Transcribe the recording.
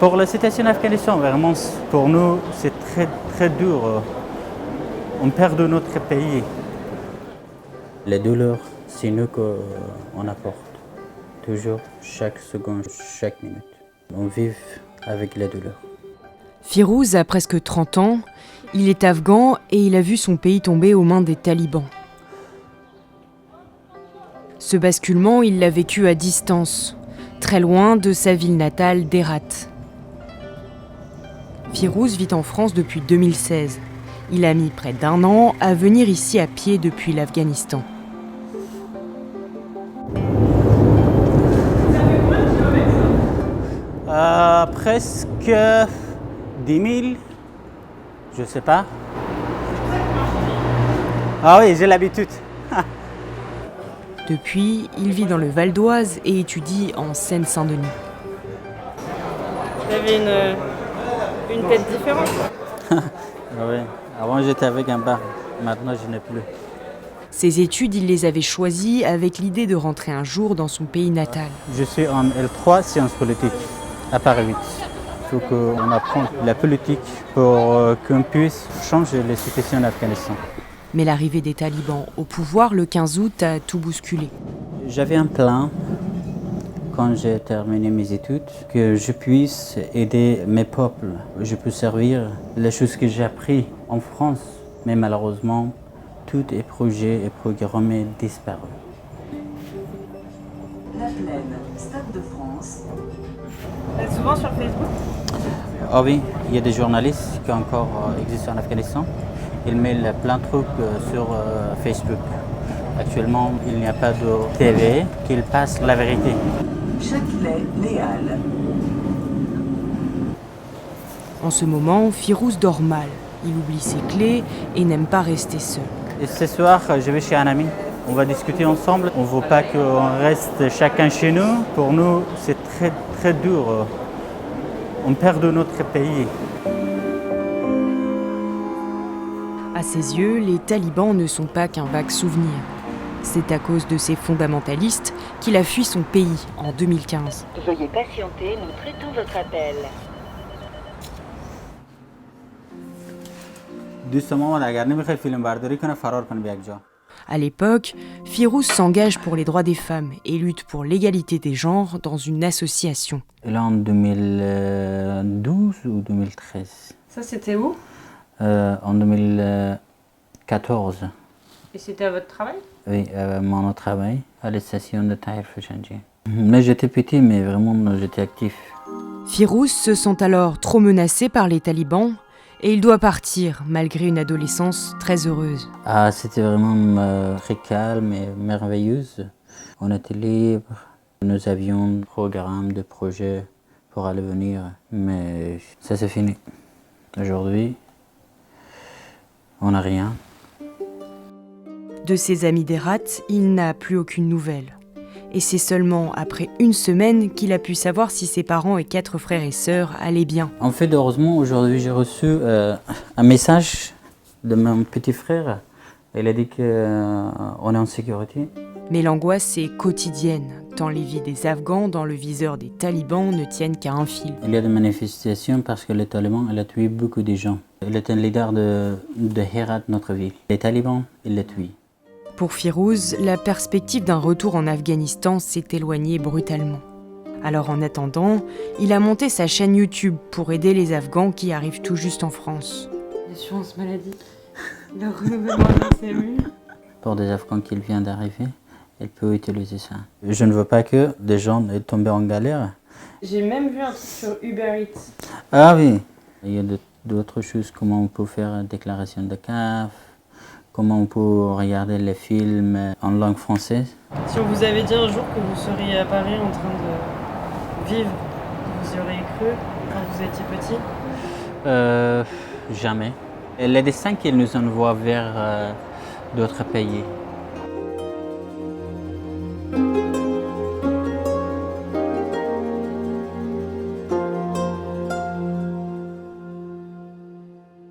Pour la situation en Afghanistan, vraiment, pour nous, c'est très, très dur. On perd de notre pays. Les douleurs, c'est nous qu'on apporte. Toujours, chaque seconde, chaque minute. On vit avec les douleurs. Firouz a presque 30 ans, il est afghan et il a vu son pays tomber aux mains des talibans. Ce basculement, il l'a vécu à distance, très loin de sa ville natale d'Herat. Firouz vit en France depuis 2016. Il a mis près d'1 an à venir ici à pied depuis l'Afghanistan. Presque 10 000, je sais pas. Ah oui, j'ai l'habitude. Depuis, il vit dans le Val d'Oise et étudie en Seine-Saint-Denis. Vous avez une tête différente. Oui. Avant j'étais avec un bar, maintenant je n'ai plus. Ses études, il les avait choisies avec l'idée de rentrer un jour dans son pays natal. Je suis en L3 sciences politiques à Paris 8. Il faut qu'on apprenne la politique pour qu'on puisse changer les situations en Afghanistan. Mais l'arrivée des talibans au pouvoir le 15 août a tout bousculé. J'avais un plan quand j'ai terminé mes études, que je puisse aider mes peuples. Je peux servir les choses que j'ai apprises en France. Mais malheureusement, tout est projet et programmé disparu. La Plaine, Stade de France. Vous êtes souvent sur Facebook? Ah oui, il y a des journalistes qui encore existent en Afghanistan. Ils mettent plein de trucs sur Facebook. Actuellement, il n'y a pas de TV qui passe la vérité. Châtelet, Léal. En ce moment, Firouz dort mal. Il oublie ses clés et n'aime pas rester seul. Et ce soir, je vais chez un ami. On va discuter ensemble. On ne veut pas qu'on reste chacun chez nous. Pour nous, c'est très, très dur. On perd de notre pays. À ses yeux, les talibans ne sont pas qu'un vague souvenir. C'est à cause de ces fondamentalistes qu'il a fui son pays en 2015. Veuillez patienter, nous traitons votre appel. À l'époque, Firouz s'engage pour les droits des femmes et lutte pour l'égalité des genres dans une association. Et là, en 2012 ou 2013 Ça, c'était où? En 2014. Et c'était à votre travail? Oui, mon travail à la station de Tahir Fouchanji. Mais j'étais petit, mais vraiment j'étais actif. Firouz se sent alors trop menacé par les talibans et il doit partir malgré une adolescence très heureuse. Ah, c'était vraiment très calme et merveilleuse. On était libre. Nous avions un programme de projet pour aller venir, mais ça c'est fini. Aujourd'hui, on n'a rien. De ses amis d'Herat, il n'a plus aucune nouvelle. Et c'est seulement après 1 semaine qu'il a pu savoir si ses parents et 4 frères et sœurs allaient bien. En fait, heureusement, aujourd'hui, j'ai reçu un message de mon petit frère. Il a dit qu'on est en sécurité. Mais l'angoisse est quotidienne, tant les vies des Afghans dans le viseur des talibans ne tiennent qu'à un fil. Il y a des manifestations parce que les talibans ont tué beaucoup de gens. Il est un leader de Herat, notre ville. Les talibans, ils les tuent. Pour Firouz, la perspective d'un retour en Afghanistan s'est éloignée brutalement. Alors en attendant, il a monté sa chaîne YouTube pour aider les Afghans qui arrivent tout juste en France. L'assurance maladie, le renouvellement de la cellule. Pour des Afghans qui viennent d'arriver, ils peuvent utiliser ça. Je ne veux pas que des gens tombent en galère. J'ai même vu un truc sur Uber Eats. Ah oui, il y a d'autres choses, comment on peut faire une déclaration de CAF, comment on peut regarder les films en langue française. Si on vous avait dit un jour que vous seriez à Paris en train de vivre, vous y auriez cru quand vous étiez petit? Jamais. Les destins qu'ils nous envoient vers d'autres pays.